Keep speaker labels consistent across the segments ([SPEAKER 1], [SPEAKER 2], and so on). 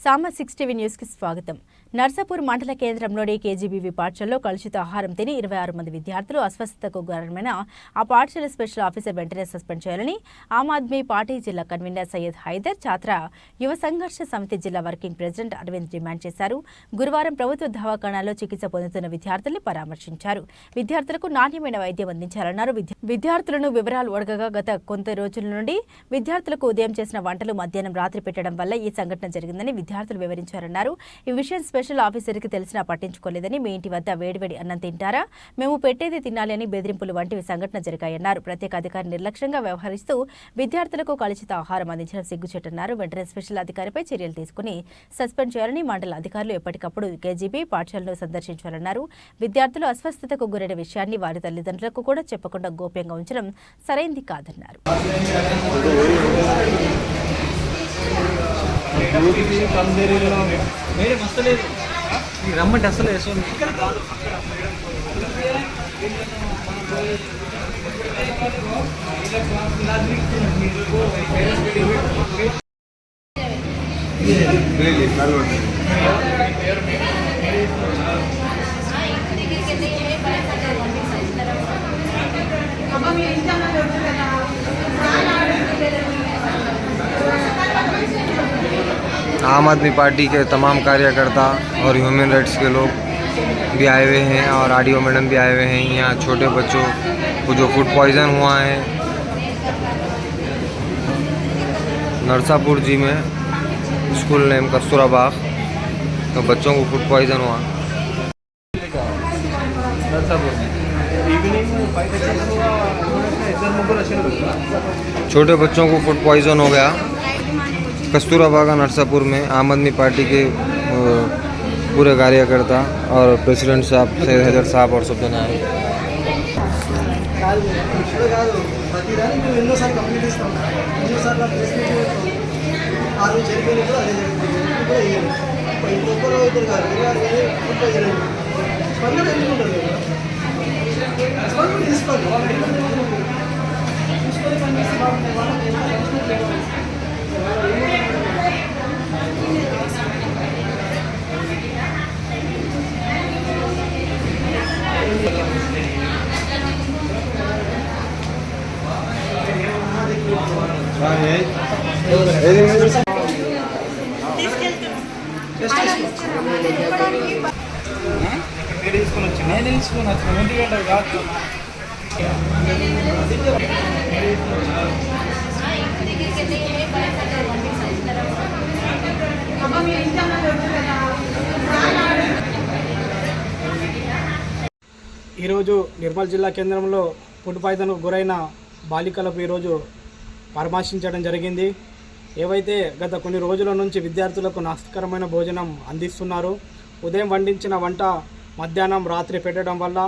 [SPEAKER 1] సామ 6 TV news కి స్వాగతం. నర్సాపూర్ మండల కేంద్రంలోని కేజీబీవీ పాఠశాలలో కలుషిత ఆహారం తిని 26 మంది విద్యార్థులు అస్వస్థతకు గురైన ఆ పాఠశాల స్పెషల్ ఆఫీసర్ వెంటనే సస్పెండ్ చేయాలని ఆమ్ ఆద్మీ పార్టీ జిల్లా కన్వీనర్ సయ్యద్ హైదర్ ఛాత్ర యువ సంఘర్ష సమితి జిల్లా వర్కింగ్ ప్రెసిడెంట్ అరవింద్ డిమాండ్ చేశారు. గురువారం ప్రభుత్వ దవాఖానాలో చికిత్స పొందుతున్న విద్యార్థుల్ని పరామర్శించారు. విద్యార్థులకు నాణ్యమైన వైద్యం అందించాలన్నారు. విద్యార్థులను వివరాలు అడగగా గత కొంత రోజుల నుండి విద్యార్థులకు ఉదయం చేసిన వంటలు మధ్యాహ్నం రాత్రి పెట్టడం వల్ల ఈ సంఘటన జరిగిందని విద్యార్థులు వివరించారన్నారు. ఈ విషయం స్పెషల్ ఆఫీసర్కి తెలిసినా పట్టించుకోలేదని, మీ ఇంటి వద్ద వేడివేడి అన్నం తింటారా, మేము పెట్టేది తినాలి అని బెదిరింపులు వంటివి సంఘటన జరిగాయన్నారు. ప్రత్యేక అధికారి నిర్లక్ష్యంగా వ్యవహరిస్తూ విద్యార్థులకు కలుషిత ఆహారం అందించడం సిగ్గుచేటన్నారు. వెంటనే స్పెషల్ అధికారిపై చర్యలు తీసుకుని సస్పెండ్ చేయాలని మండల అధికారులు ఎప్పటికప్పుడు కేజీబీ పాఠశాలను సందర్శించాలన్నారు. విద్యార్థులు అస్వస్థతకు గురైన విషయాన్ని వారి తల్లిదండ్రులకు కూడా చెప్పకుండా గోప్యంగా ఉంచడం సరైంది కాదన్నారు.
[SPEAKER 2] రమ్మంటే అసలు आम आदमी पार्टी के तमाम कार्यकर्ता और ह्यूमन राइट्स के लोग भी आए हुए हैं और आरडीओ मैडम भी आए हुए हैं। यहाँ छोटे बच्चों को जो फूड पॉइज़न हुआ है नरसापुर जी में स्कूल नेम कस्तूरा बाग, तो बच्चों को फूड पॉइज़न हुआ नरसापुर में। छोटे बच्चों को फूड पॉइज़न हो गया कस्तूरा बाग नरसापुर में। आम आदमी पार्टी के पूरे कार्यकर्ता और प्रेसिडेंट साहब सैयद हैदर साहब और सब जन आए।
[SPEAKER 3] ఈరోజు నిర్మల్ జిల్లా కేంద్రంలో ఫుడ్ పాయిజన్కు గురైన బాలికలకు ఈరోజు పరామర్శించడం జరిగింది. ఏవైతే గత కొన్ని రోజుల నుంచి విద్యార్థులకు నాస్తికరమైన భోజనం అందిస్తున్నారు. ఉదయం వండించిన వంట మధ్యాహ్నం రాత్రి పెట్టడం వల్ల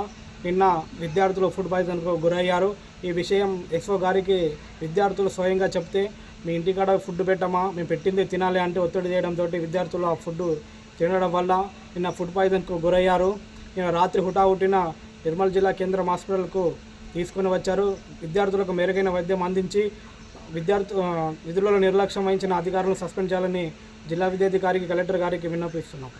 [SPEAKER 3] నిన్న విద్యార్థులు ఫుడ్ పాయిజన్కు గురయ్యారు. ఈ విషయం ఎస్ఓ గారికి విద్యార్థులు స్వయంగా చెప్తే, మీ ఇంటికాడ ఫుడ్ పెట్టమా, మేము పెట్టింది తినాలి అంటే ఒత్తిడి చేయడంతో విద్యార్థులు ఆ ఫుడ్ తినడం వల్ల నిన్న ఫుడ్ పాయిజన్కు గురయ్యారు. నిన్న రాత్రి హుటాహుటిన నిర్మల్ జిల్లా కేంద్రం హాస్పిటల్కు తీసుకుని వచ్చారు. విద్యార్థులకు మెరుగైన వైద్యం అందించి విధులలో నిర్లక్ష్యం వహించిన అధికారులను సస్పెండ్ చేయాలని జిల్లా విద్యాధికారికి కలెక్టర్ గారికి విన్నపిస్తున్నాం.